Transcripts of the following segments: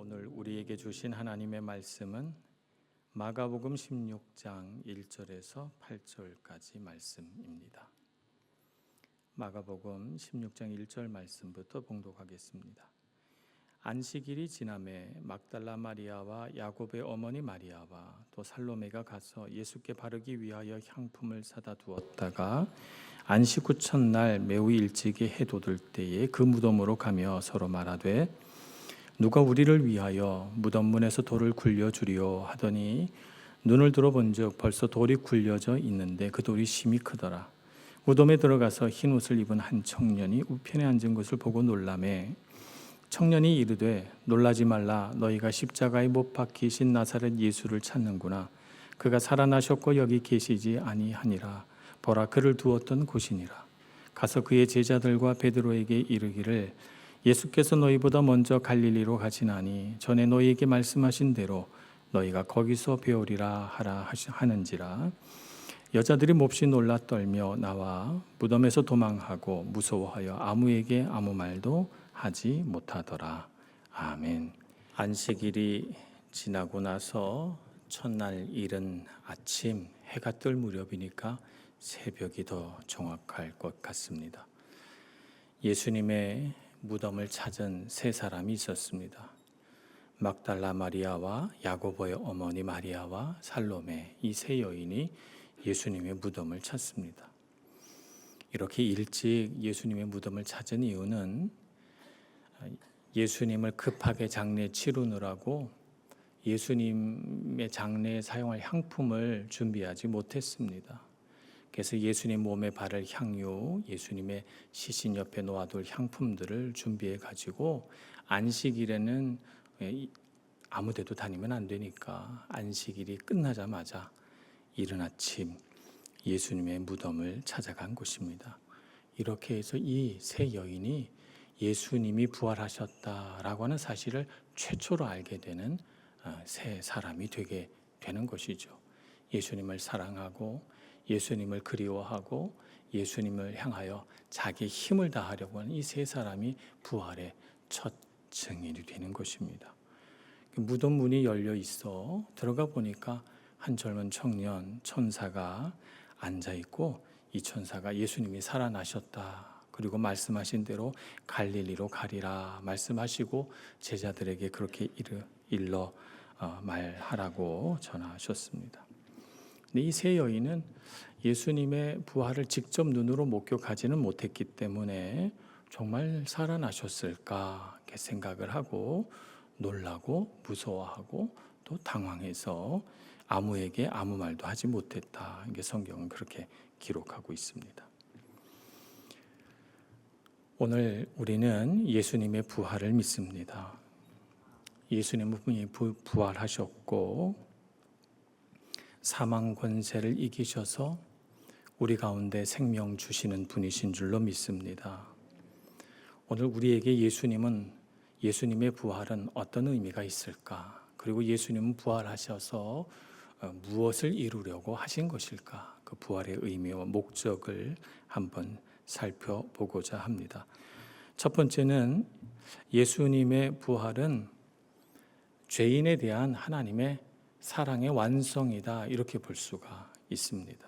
오늘 우리에게 주신 하나님의 말씀은 마가복음 16장 1절에서 8절까지 말씀입니다. 마가복음 16장 1절 말씀부터 봉독하겠습니다. 안식일이 지남에 막달라 마리아와 야곱의 어머니 마리아와 또 살로메가 가서 예수께 바르기 위하여 향품을 사다 두었다가 안식 후 첫날 매우 일찍이 해 돋을 때에 그 무덤으로 가며 서로 말하되 누가 우리를 위하여 무덤 문에서 돌을 굴려주리오 하더니 눈을 들어본즉 벌써 돌이 굴려져 있는데 그 돌이 심히 크더라. 무덤에 들어가서 흰 옷을 입은 한 청년이 우편에 앉은 것을 보고 놀라매 청년이 이르되 놀라지 말라. 너희가 십자가에 못 박히신 나사렛 예수를 찾는구나. 그가 살아나셨고 여기 계시지 아니하니라. 보라, 그를 두었던 곳이니라. 가서 그의 제자들과 베드로에게 이르기를 예수께서 너희보다 먼저 갈릴리로 가시나니 전에 너희에게 말씀하신 대로 너희가 거기서 배우리라 하는지라. 여자들이 몹시 놀라 떨며 나와 무덤에서 도망하고 무서워하여 아무에게 아무 말도 하지 못하더라. 아멘. 안식일이 지나고 나서 첫날 이른 아침 해가 뜰 무렵이니까 새벽이 더 정확할 것 같습니다. 예수님의 무덤을 찾은 세 사람이 있었습니다. 막달라 마리아와 야고보의 어머니 마리아와 살로메, 이 세 여인이 예수님의 무덤을 찾습니다. 이렇게 일찍 예수님의 무덤을 찾은 이유는 예수님을 급하게 장례 치르느라고 예수님의 장례에 사용할 향품을 준비하지 못했습니다. 그래서 예수님 몸에 바를 향유, 예수님의 시신 옆에 놓아둘 향품들을 준비해 가지고 안식일에는 아무 데도 다니면 안 되니까 안식일이 끝나자마자 이른 아침 예수님의 무덤을 찾아간 곳입니다. 이렇게 해서 이 세 여인이 예수님이 부활하셨다라고 하는 사실을 최초로 알게 되는 세 사람이 되게 되는 것이죠. 예수님을 사랑하고 예수님을 그리워하고 예수님을 향하여 자기 힘을 다하려고 하는 이 세 사람이 부활의 첫 증인이 되는 것입니다. 무덤 문이 열려 있어 들어가 보니까 한 젊은 청년 천사가 앉아 있고 이 천사가 예수님이 살아나셨다. 그리고 말씀하신 대로 갈릴리로 가리라 말씀하시고 제자들에게 그렇게 일러 말하라고 전하셨습니다. 이 세 여인은 예수님의 부활을 직접 눈으로 목격하지는 못했기 때문에 정말 살아나셨을까 이렇게 생각을 하고 놀라고 무서워하고 또 당황해서 아무에게 아무 말도 하지 못했다. 이게 성경은 그렇게 기록하고 있습니다. 오늘 우리는 예수님의 부활을 믿습니다. 예수님은 분이 부활하셨고 사망 권세를 이기셔서 우리 가운데 생명 주시는 분이신 줄로 믿습니다. 오늘 우리에게 예수님의 부활은 어떤 의미가 있을까? 그리고 예수님은 부활하셔서 무엇을 이루려고 하신 것일까? 그 부활의 의미와 목적을 한번 살펴보고자 합니다. 첫 번째는 예수님의 부활은 죄인에 대한 하나님의 사랑의 완성이다, 이렇게 볼 수가 있습니다.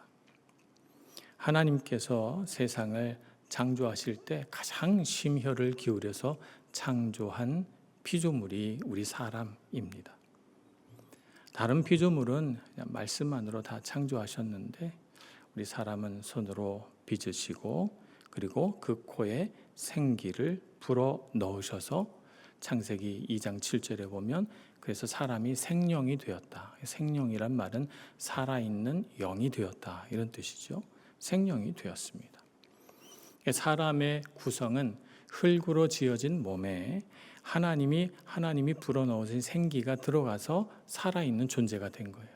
하나님께서 세상을 창조하실 때 가장 심혈을 기울여서 창조한 피조물이 우리 사람입니다. 다른 피조물은 그냥 말씀만으로 다 창조하셨는데 우리 사람은 손으로 빚으시고 그리고 그 코에 생기를 불어 넣으셔서 창세기 2장 7절에 보면 그래서 사람이 생령이 되었다. 생령이란 말은 살아있는 영이 되었다, 이런 뜻이죠. 생령이 되었습니다. 사람의 구성은 흙으로 지어진 몸에 하나님이 불어넣으신 생기가 들어가서 살아있는 존재가 된 거예요.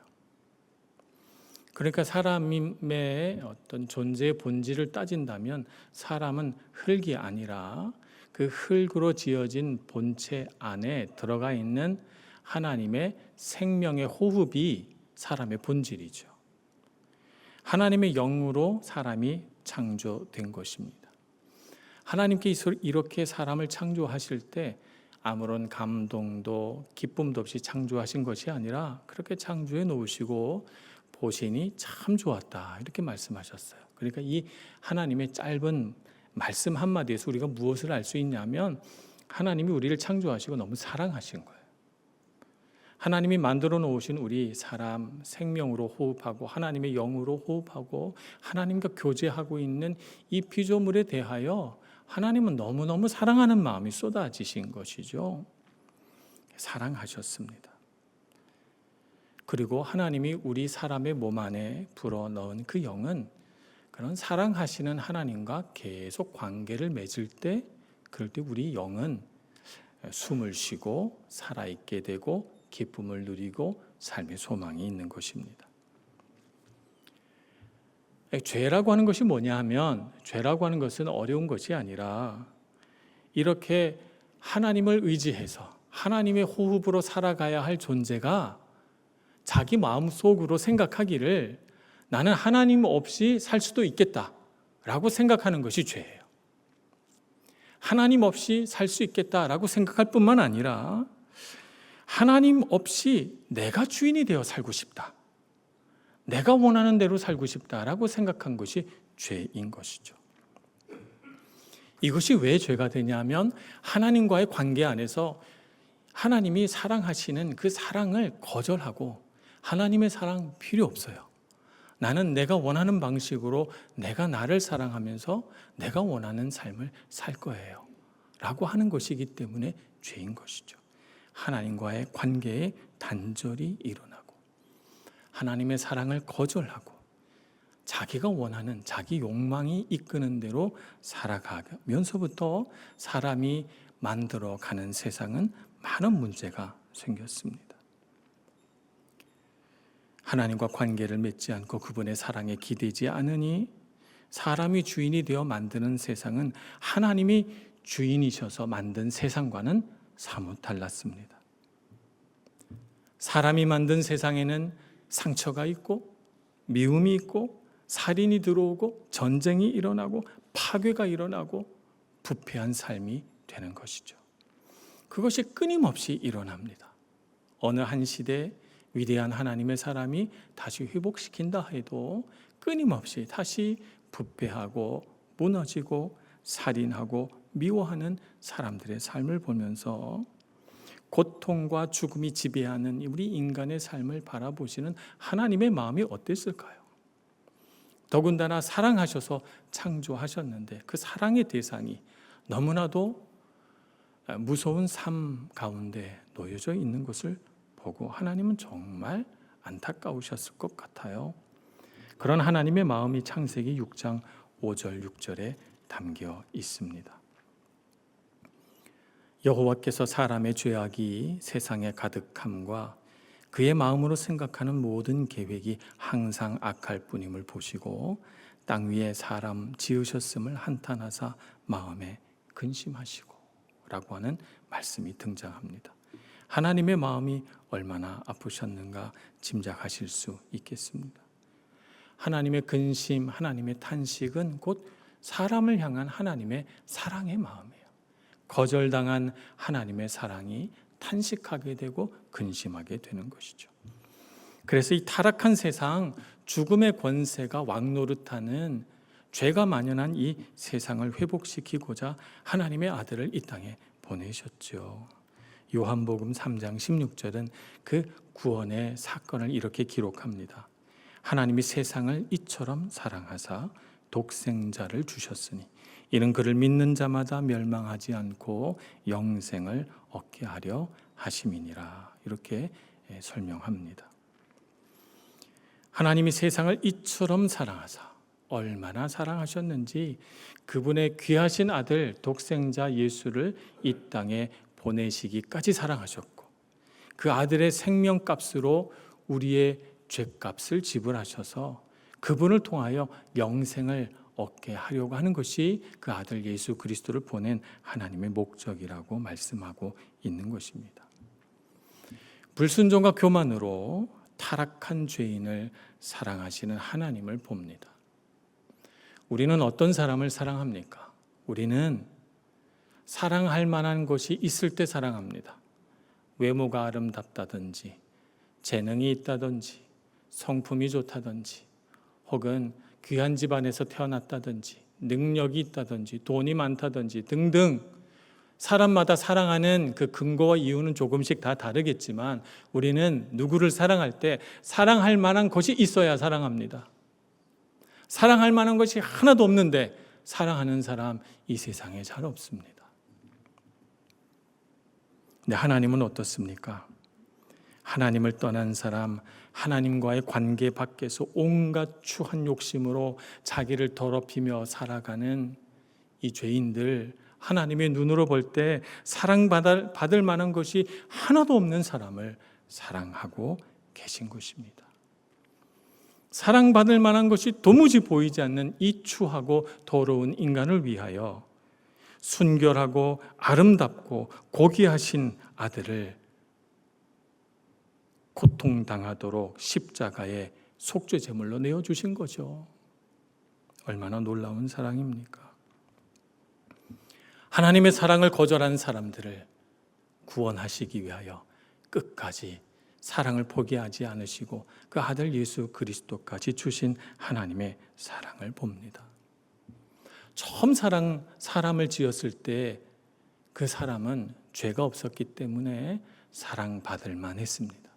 그러니까 사람의 어떤 존재의 본질을 따진다면 사람은 흙이 아니라 그 흙으로 지어진 본체 안에 들어가 있는 하나님의 생명의 호흡이 사람의 본질이죠. 하나님의 영으로 사람이 창조된 것입니다. 하나님께서 이렇게 사람을 창조하실 때 아무런 감동도 기쁨도 없이 창조하신 것이 아니라 그렇게 창조해 놓으시고 보시니 참 좋았다 이렇게 말씀하셨어요. 그러니까 이 하나님의 짧은 말씀 한마디에서 우리가 무엇을 알 수 있냐면 하나님이 우리를 창조하시고 너무 사랑하신 거예요. 하나님이 만들어 놓으신 우리 사람 생명으로 호흡하고 하나님의 영으로 호흡하고 하나님과 교제하고 있는 이 피조물에 대하여 하나님은 너무너무 사랑하는 마음이 쏟아지신 것이죠. 사랑하셨습니다. 그리고 하나님이 우리 사람의 몸 안에 불어넣은 그 영은 그런 사랑하시는 하나님과 계속 관계를 맺을 때 그럴 때 우리 영은 숨을 쉬고 살아있게 되고 기쁨을 누리고 삶의 소망이 있는 것입니다. 죄라고 하는 것이 뭐냐 하면 죄라고 하는 것은 어려운 것이 아니라 이렇게 하나님을 의지해서 하나님의 호흡으로 살아가야 할 존재가 자기 마음속으로 생각하기를 나는 하나님 없이 살 수도 있겠다라고 생각하는 것이 죄예요. 하나님 없이 살 수 있겠다라고 생각할 뿐만 아니라 하나님 없이 내가 주인이 되어 살고 싶다. 내가 원하는 대로 살고 싶다라고 생각한 것이 죄인 것이죠. 이것이 왜 죄가 되냐면 하나님과의 관계 안에서 하나님이 사랑하시는 그 사랑을 거절하고 하나님의 사랑 필요 없어요. 나는 내가 원하는 방식으로 내가 나를 사랑하면서 내가 원하는 삶을 살 거예요. 라고 하는 것이기 때문에 죄인 것이죠. 하나님과의 관계에 단절이 일어나고 하나님의 사랑을 거절하고 자기가 원하는 자기 욕망이 이끄는 대로 살아가면서부터 사람이 만들어가는 세상은 많은 문제가 생겼습니다. 하나님과 관계를 맺지 않고 그분의 사랑에 기대지 않으니 사람이 주인이 되어 만드는 세상은 하나님이 주인이셔서 만든 세상과는 사뭇 달랐습니다. 사람이 만든 세상에는 상처가 있고 미움이 있고 살인이 들어오고 전쟁이 일어나고 파괴가 일어나고 부패한 삶이 되는 것이죠. 그것이 끊임없이 일어납니다. 어느 한 시대에 위대한 하나님의 사람이 다시 회복시킨다 해도 끊임없이 다시 부패하고 무너지고 살인하고 미워하는 사람들의 삶을 보면서 고통과 죽음이 지배하는 우리 인간의 삶을 바라보시는 하나님의 마음이 어땠을까요? 더군다나 사랑하셔서 창조하셨는데 그 사랑의 대상이 너무나도 무서운 삶 가운데 놓여져 있는 것을 보고 하나님은 정말 안타까우셨을 것 같아요. 그런 하나님의 마음이 창세기 6장 5절 6절에 담겨 있습니다. 여호와께서 사람의 죄악이 세상에 가득함과 그의 마음으로 생각하는 모든 계획이 항상 악할 뿐임을 보시고 땅 위에 사람 지으셨음을 한탄하사 마음에 근심하시고 라고 하는 말씀이 등장합니다. 하나님의 마음이 얼마나 아프셨는가 짐작하실 수 있겠습니다. 하나님의 근심, 하나님의 탄식은 곧 사람을 향한 하나님의 사랑의 마음이에요. 거절당한 하나님의 사랑이 탄식하게 되고 근심하게 되는 것이죠. 그래서 이 타락한 세상, 죽음의 권세가 왕노릇하는 죄가 만연한 이 세상을 회복시키고자 하나님의 아들을 이 땅에 보내셨죠. 요한복음 3장 16절은 그 구원의 사건을 이렇게 기록합니다. 하나님이 세상을 이처럼 사랑하사 독생자를 주셨으니 이는 그를 믿는 자마다 멸망하지 않고 영생을 얻게 하려 하심이니라. 이렇게 설명합니다. 하나님이 세상을 이처럼 사랑하사 얼마나 사랑하셨는지 그분의 귀하신 아들 독생자 예수를 이 땅에 보내시기까지 사랑하셨고 그 아들의 생명값으로 우리의 죄값을 지불하셔서 그분을 통하여 영생을 얻게 하려고 하는 것이 그 아들 예수 그리스도를 보낸 하나님의 목적이라고 말씀하고 있는 것입니다. 불순종과 교만으로 타락한 죄인을 사랑하시는 하나님을 봅니다. 우리는 어떤 사람을 사랑합니까? 우리는 사랑할 만한 것이 있을 때 사랑합니다. 외모가 아름답다든지, 재능이 있다든지, 성품이 좋다든지, 혹은 귀한 집안에서 태어났다든지, 능력이 있다든지, 돈이 많다든지 등등 사람마다 사랑하는 그 근거와 이유는 조금씩 다 다르겠지만 우리는 누구를 사랑할 때 사랑할 만한 것이 있어야 사랑합니다. 사랑할 만한 것이 하나도 없는데 사랑하는 사람 이 세상에 잘 없습니다. 근데 하나님은 어떻습니까? 하나님을 떠난 사람, 하나님과의 관계 밖에서 온갖 추한 욕심으로 자기를 더럽히며 살아가는 이 죄인들, 하나님의 눈으로 볼 때 사랑받을 만한 것이 하나도 없는 사람을 사랑하고 계신 것입니다. 사랑받을 만한 것이 도무지 보이지 않는 이 추하고 더러운 인간을 위하여 순결하고 아름답고 고귀하신 아들을 고통당하도록 십자가에 속죄제물로 내어주신 거죠. 얼마나 놀라운 사랑입니까? 하나님의 사랑을 거절한 사람들을 구원하시기 위하여 끝까지 사랑을 포기하지 않으시고 그 아들 예수 그리스도까지 주신 하나님의 사랑을 봅니다. 처음 사람을 지었을 때 그 사람은 죄가 없었기 때문에 사랑받을 만했습니다.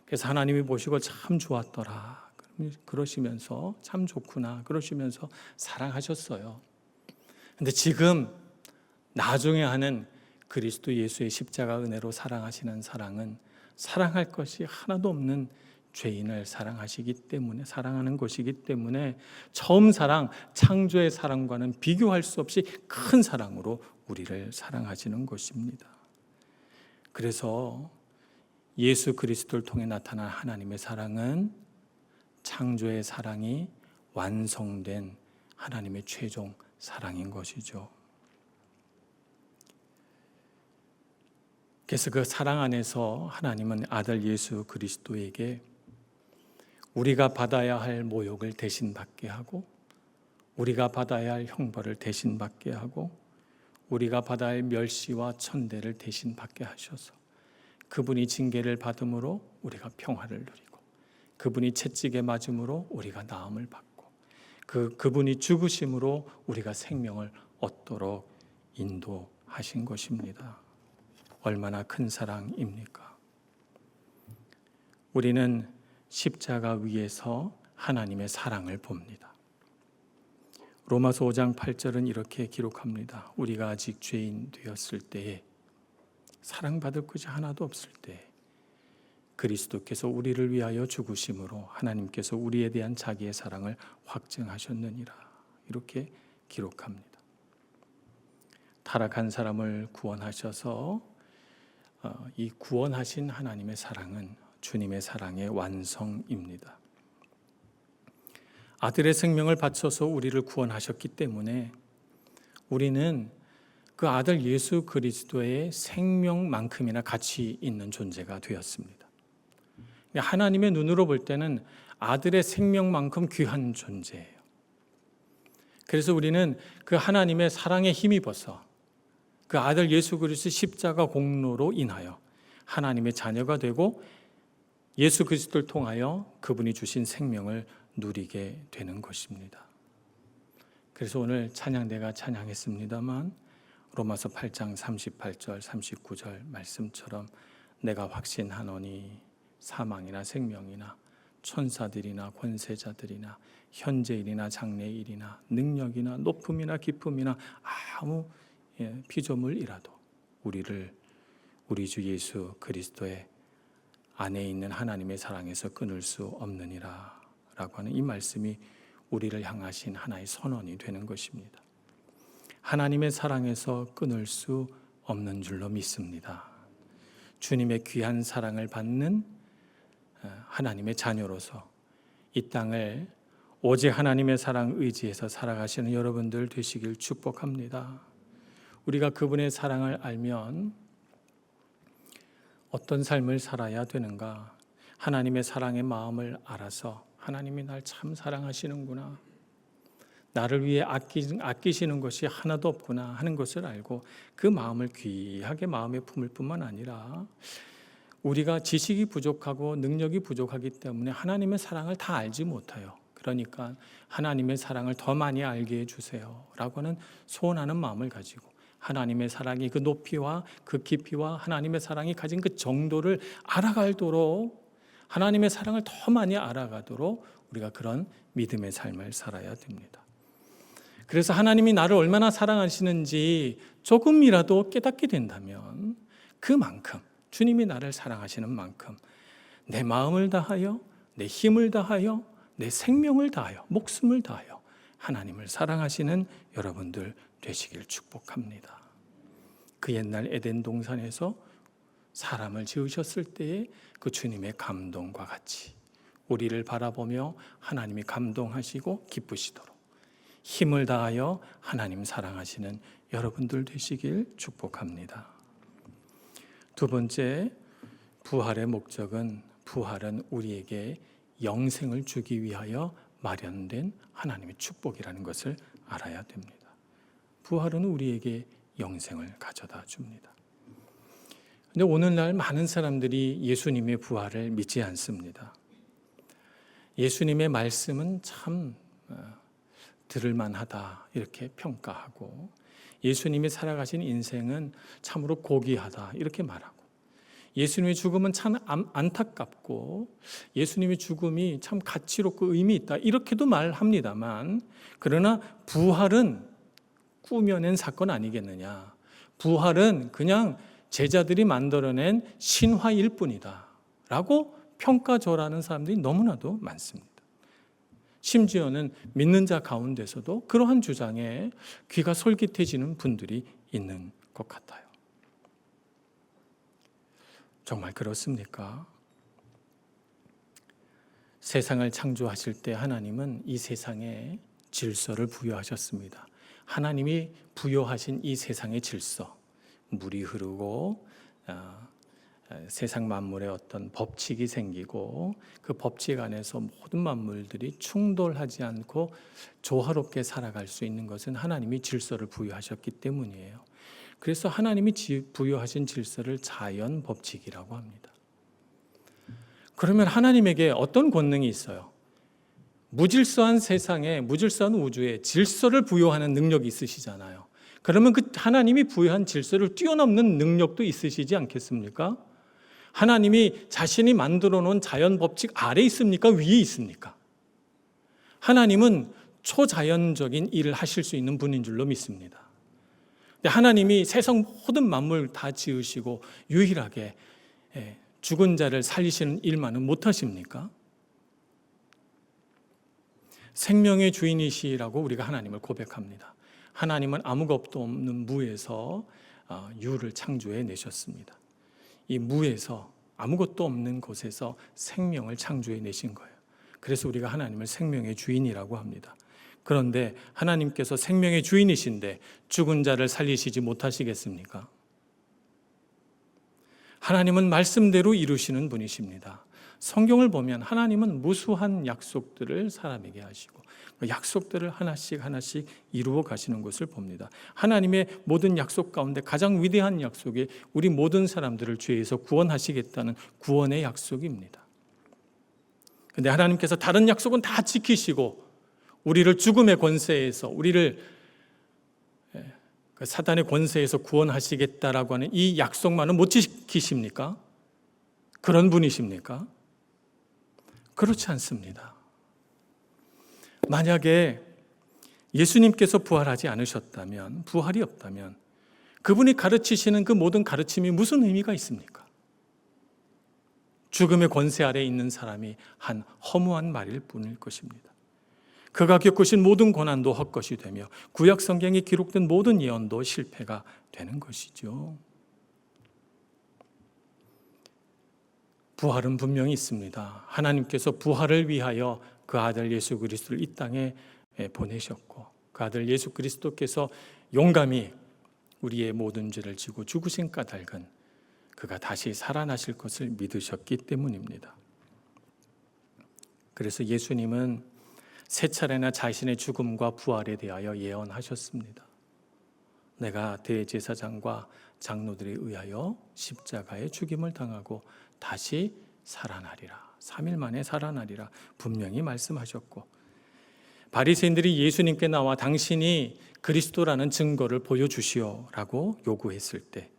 그래서 하나님이 보시고 참 좋았더라 그러시면서 참 좋구나 그러시면서 사랑하셨어요. 근데 지금 나중에 하는 그리스도 예수의 십자가 은혜로 사랑하시는 사랑은 사랑할 것이 하나도 없는 죄인을 사랑하시기 때문에 사랑하는 것이기 때문에 처음 사랑, 창조의 사랑과는 비교할 수 없이 큰 사랑으로 우리를 사랑하시는 것입니다. 그래서 예수 그리스도를 통해 나타난 하나님의 사랑은 창조의 사랑이 완성된 하나님의 최종 사랑인 것이죠. 그래서 그 사랑 안에서 하나님은 아들 예수 그리스도에게 우리가 받아야 할 모욕을 대신 받게 하고 우리가 받아야 할 형벌을 대신 받게 하고 우리가 받아야 할 멸시와 천대를 대신 받게 하셔서 그분이 징계를 받음으로 우리가 평화를 누리고 그분이 채찍에 맞음으로 우리가 나음을 받고 그분이 죽으심으로 우리가 생명을 얻도록 인도하신 것입니다. 얼마나 큰 사랑입니까? 우리는 십자가 위에서 하나님의 사랑을 봅니다. 로마서 5장 8절은 이렇게 기록합니다. 우리가 아직 죄인 되었을 때에 사랑받을 것이 하나도 없을 때 그리스도께서 우리를 위하여 죽으심으로 하나님께서 우리에 대한 자기의 사랑을 확증하셨느니라. 이렇게 기록합니다. 타락한 사람을 구원하셔서 이 구원하신 하나님의 사랑은 주님의 사랑의 완성입니다. 아들의 생명을 바쳐서 우리를 구원하셨기 때문에 우리는 그 아들 예수 그리스도의 생명만큼이나 가치 있는 존재가 되었습니다. 하나님의 눈으로 볼 때는 아들의 생명만큼 귀한 존재예요. 그래서 우리는 그 하나님의 사랑에 힘입어서 그 아들 예수 그리스도 십자가 공로로 인하여 하나님의 자녀가 되고 예수 그리스도를 통하여 그분이 주신 생명을 누리게 되는 것입니다. 그래서 오늘 찬양대가 찬양했습니다만 로마서 8장 38절 39절 말씀처럼 내가 확신하노니 사망이나 생명이나 천사들이나 권세자들이나 현재일이나 장래일이나 능력이나 높음이나 깊음이나 아무 피조물이라도 우리를 우리 주 예수 그리스도의 안에 있는 하나님의 사랑에서 끊을 수 없느니라 라고 하는 이 말씀이 우리를 향하신 하나의 선언이 되는 것입니다. 하나님의 사랑에서 끊을 수 없는 줄로 믿습니다. 주님의 귀한 사랑을 받는 하나님의 자녀로서 이 땅을 오직 하나님의 사랑 의지해서 살아가시는 여러분들 되시길 축복합니다. 우리가 그분의 사랑을 알면 어떤 삶을 살아야 되는가? 하나님의 사랑의 마음을 알아서 하나님이 날 참 사랑하시는구나. 나를 위해 아끼시는 것이 하나도 없구나 하는 것을 알고 그 마음을 귀하게 마음에 품을 뿐만 아니라 우리가 지식이 부족하고 능력이 부족하기 때문에 하나님의 사랑을 다 알지 못해요. 그러니까 하나님의 사랑을 더 많이 알게 해주세요 라고 하는 소원하는 마음을 가지고 하나님의 사랑이 그 높이와 그 깊이와 하나님의 사랑이 가진 그 정도를 알아가도록 하나님의 사랑을 더 많이 알아가도록 우리가 그런 믿음의 삶을 살아야 됩니다. 그래서 하나님이 나를 얼마나 사랑하시는지 조금이라도 깨닫게 된다면 그만큼 주님이 나를 사랑하시는 만큼 내 마음을 다하여 내 힘을 다하여 내 생명을 다하여 목숨을 다하여 하나님을 사랑하시는 여러분들 되시길 축복합니다. 그 옛날 에덴 동산에서 사람을 지으셨을 때의 그 주님의 감동과 같이 우리를 바라보며 하나님이 감동하시고 기쁘시도록 힘을 다하여 하나님 사랑하시는 여러분들 되시길 축복합니다. 두 번째, 부활의 목적은 부활은 우리에게 영생을 주기 위하여 마련된 하나님의 축복이라는 것을 알아야 됩니다. 부활은 우리에게 영생을 가져다 줍니다. 근데 오늘날 많은 사람들이 예수님의 부활을 믿지 않습니다. 예수님의 말씀은 참 들을만하다 이렇게 평가하고 예수님이 살아가신 인생은 참으로 고귀하다 이렇게 말하고 예수님의 죽음은 참 안타깝고 예수님의 죽음이 참 가치롭고 의미 있다 이렇게도 말합니다만 그러나 부활은 꾸며낸 사건 아니겠느냐. 부활은 그냥 제자들이 만들어낸 신화일 뿐이다 라고 평가절하는 사람들이 너무나도 많습니다. 심지어는 믿는 자 가운데서도 그러한 주장에 귀가 솔깃해지는 분들이 있는 것 같아요. 정말 그렇습니까? 세상을 창조하실 때 하나님은 이 세상에 질서를 부여하셨습니다. 하나님이 부여하신 이 세상의 질서, 물이 흐르고 세상 만물에 어떤 법칙이 생기고 그 법칙 안에서 모든 만물들이 충돌하지 않고 조화롭게 살아갈 수 있는 것은 하나님이 질서를 부여하셨기 때문이에요. 그래서 하나님이 부여하신 질서를 자연 법칙이라고 합니다. 그러면 하나님에게 어떤 권능이 있어요? 무질서한 세상에, 무질서한 우주에 질서를 부여하는 능력이 있으시잖아요. 그러면 그 하나님이 부여한 질서를 뛰어넘는 능력도 있으시지 않겠습니까? 하나님이 자신이 만들어 놓은 자연 법칙 아래에 있습니까? 위에 있습니까? 하나님은 초자연적인 일을 하실 수 있는 분인 줄로 믿습니다. 하나님이 세상 모든 만물 다 지으시고 유일하게 죽은 자를 살리시는 일만은 못하십니까? 생명의 주인이시라고 우리가 하나님을 고백합니다. 하나님은 아무것도 없는 무에서 유를 창조해 내셨습니다. 이 무에서 아무것도 없는 곳에서 생명을 창조해 내신 거예요. 그래서 우리가 하나님을 생명의 주인이라고 합니다. 그런데 하나님께서 생명의 주인이신데 죽은 자를 살리시지 못하시겠습니까? 하나님은 말씀대로 이루시는 분이십니다. 성경을 보면 하나님은 무수한 약속들을 사람에게 하시고 그 약속들을 하나씩 하나씩 이루어 가시는 것을 봅니다. 하나님의 모든 약속 가운데 가장 위대한 약속이 우리 모든 사람들을 죄에서 구원하시겠다는 구원의 약속입니다. 그런데 하나님께서 다른 약속은 다 지키시고 우리를 죽음의 권세에서 우리를 사단의 권세에서 구원하시겠다라고 하는 이 약속만은 못 지키십니까? 그런 분이십니까? 그렇지 않습니다. 만약에 예수님께서 부활하지 않으셨다면, 부활이 없다면 그분이 가르치시는 그 모든 가르침이 무슨 의미가 있습니까? 죽음의 권세 아래에 있는 사람이 한 허무한 말일 뿐일 것입니다. 그가 겪으신 모든 고난도 헛것이 되며 구약 성경에 기록된 모든 예언도 실패가 되는 것이죠. 부활은 분명히 있습니다. 하나님께서 부활을 위하여 그 아들 예수 그리스도를 이 땅에 보내셨고 그 아들 예수 그리스도께서 용감히 우리의 모든 죄를 지고 죽으신 까닭은 그가 다시 살아나실 것을 믿으셨기 때문입니다. 그래서 예수님은 세 차례나 자신의 죽음과 부활에 대하여 예언하셨습니다. 내가 대제사장과 장로들에 의하여 십자가에 죽임을 당하고 다시 살아나리라. 3일 만에 살아나리라 분명히 말씀하셨고, 바리새인들이 예수님께 나와 당신이 그리스도라는 증거를 보여주시오라고 요구했을 때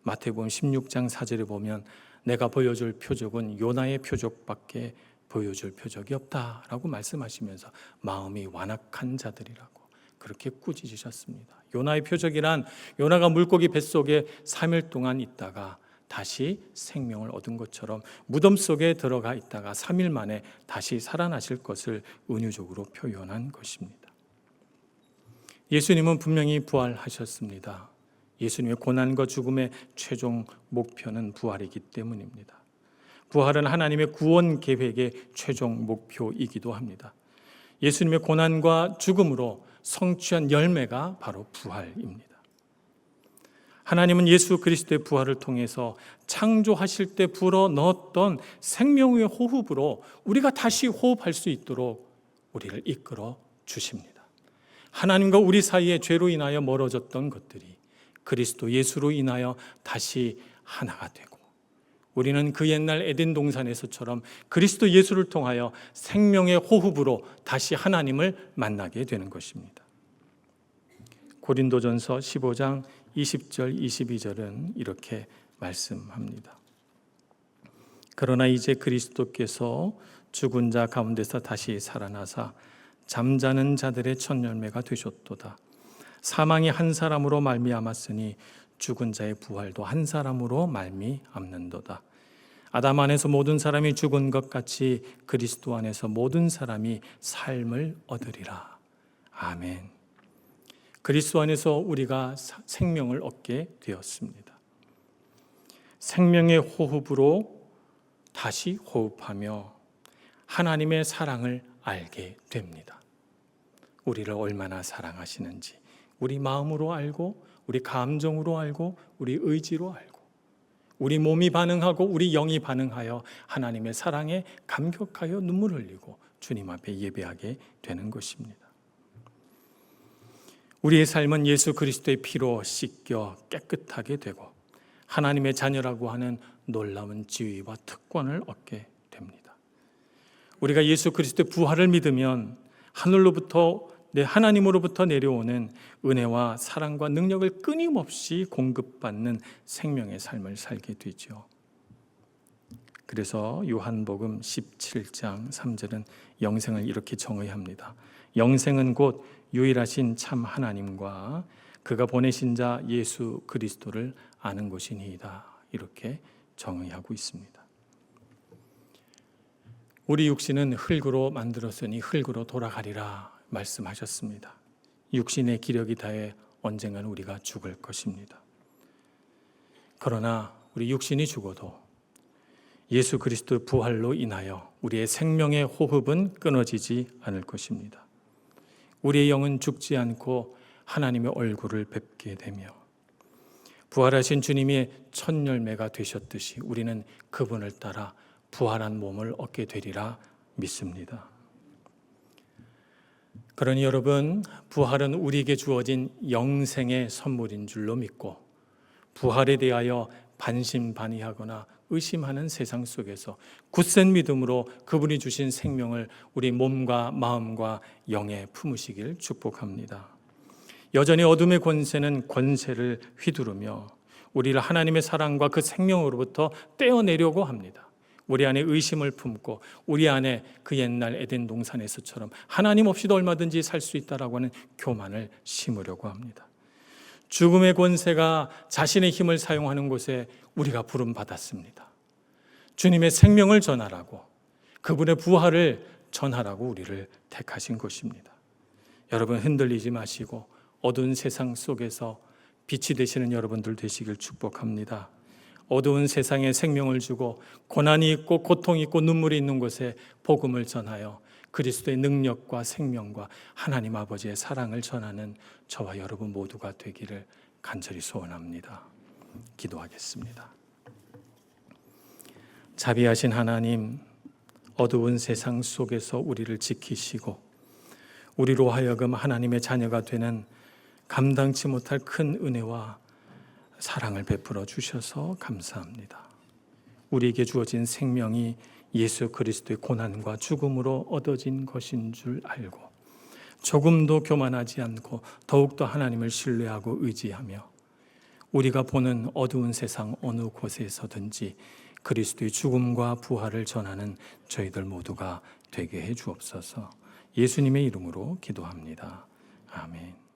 마태복음 16장 4절에 보면 내가 보여줄 표적은 요나의 표적밖에 보여줄 표적이 없다라고 말씀하시면서 마음이 완악한 자들이라고 그렇게 꾸짖으셨습니다. 요나의 표적이란 요나가 물고기 뱃속에 3일 동안 있다가 다시 생명을 얻은 것처럼 무덤 속에 들어가 있다가 3일 만에 다시 살아나실 것을 은유적으로 표현한 것입니다. 예수님은 분명히 부활하셨습니다. 예수님의 고난과 죽음의 최종 목표는 부활이기 때문입니다. 부활은 하나님의 구원 계획의 최종 목표이기도 합니다. 예수님의 고난과 죽음으로 성취한 열매가 바로 부활입니다. 하나님은 예수 그리스도의 부활을 통해서 창조하실 때 불어넣었던 생명의 호흡으로 우리가 다시 호흡할 수 있도록 우리를 이끌어 주십니다. 하나님과 우리 사이에 죄로 인하여 멀어졌던 것들이 그리스도 예수로 인하여 다시 하나가 되고, 우리는 그 옛날 에덴 동산에서처럼 그리스도 예수를 통하여 생명의 호흡으로 다시 하나님을 만나게 되는 것입니다. 고린도전서 15장 20절 22절은 이렇게 말씀합니다. 그러나 이제 그리스도께서 죽은 자 가운데서 다시 살아나사 잠자는 자들의 첫 열매가 되셨도다. 사망이 한 사람으로 말미암았으니 죽은 자의 부활도 한 사람으로 말미암는도다. 아담 안에서 모든 사람이 죽은 것 같이 그리스도 안에서 모든 사람이 삶을 얻으리라. 아멘. 그리스도 안에서 우리가 생명을 얻게 되었습니다. 생명의 호흡으로 다시 호흡하며 하나님의 사랑을 알게 됩니다. 우리를 얼마나 사랑하시는지 우리 마음으로 알고, 우리 감정으로 알고, 우리 의지로 알고, 우리 몸이 반응하고 우리 영이 반응하여 하나님의 사랑에 감격하여 눈물 흘리고 주님 앞에 예배하게 되는 것입니다. 우리의 삶은 예수 그리스도의 피로 씻겨 깨끗하게 되고 하나님의 자녀라고 하는 놀라운 지위와 특권을 얻게 됩니다. 우리가 예수 그리스도의 부활을 믿으면 하나님으로부터 내려오는 은혜와 사랑과 능력을 끊임없이 공급받는 생명의 삶을 살게 되죠. 그래서 요한복음 17장 3절은 영생을 이렇게 정의합니다. 영생은 곧 유일하신 참 하나님과 그가 보내신 자 예수 그리스도를 아는 것이니이다. 이렇게 정의하고 있습니다. 우리 육신은 흙으로 만들었으니 흙으로 돌아가리라 말씀하셨습니다. 육신의 기력이 다해 언젠가는 우리가 죽을 것입니다. 그러나 우리 육신이 죽어도 예수 그리스도의 부활로 인하여 우리의 생명의 호흡은 끊어지지 않을 것입니다. 우리의 영은 죽지 않고 하나님의 얼굴을 뵙게 되며 부활하신 주님이 첫 열매가 되셨듯이 우리는 그분을 따라 부활한 몸을 얻게 되리라 믿습니다. 그러니 여러분, 부활은 우리에게 주어진 영생의 선물인 줄로 믿고 부활에 대하여 반신반의하거나 의심하는 세상 속에서 굳센 믿음으로 그분이 주신 생명을 우리 몸과 마음과 영에 품으시길 축복합니다. 여전히 어둠의 권세는 권세를 휘두르며 우리를 하나님의 사랑과 그 생명으로부터 떼어내려고 합니다. 우리 안에 의심을 품고 우리 안에 그 옛날 에덴 동산에서처럼 하나님 없이도 얼마든지 살 수 있다라고 하는 교만을 심으려고 합니다. 죽음의 권세가 자신의 힘을 사용하는 곳에 우리가 부름받았습니다. 주님의 생명을 전하라고, 그분의 부활을 전하라고 우리를 택하신 것입니다. 여러분, 흔들리지 마시고 어두운 세상 속에서 빛이 되시는 여러분들 되시길 축복합니다. 어두운 세상에 생명을 주고 고난이 있고 고통이 있고 눈물이 있는 곳에 복음을 전하여 그리스도의 능력과 생명과 하나님 아버지의 사랑을 전하는 저와 여러분 모두가 되기를 간절히 소원합니다. 기도하겠습니다. 자비하신 하나님, 어두운 세상 속에서 우리를 지키시고 우리로 하여금 하나님의 자녀가 되는 감당치 못할 큰 은혜와 사랑을 베풀어 주셔서 감사합니다. 우리에게 주어진 생명이 예수 그리스도의 고난과 죽음으로 얻어진 것인 줄 알고 조금도 교만하지 않고 더욱더 하나님을 신뢰하고 의지하며 우리가 보는 어두운 세상 어느 곳에서든지 그리스도의 죽음과 부활을 전하는 저희들 모두가 되게 해 주옵소서. 예수님의 이름으로 기도합니다. 아멘.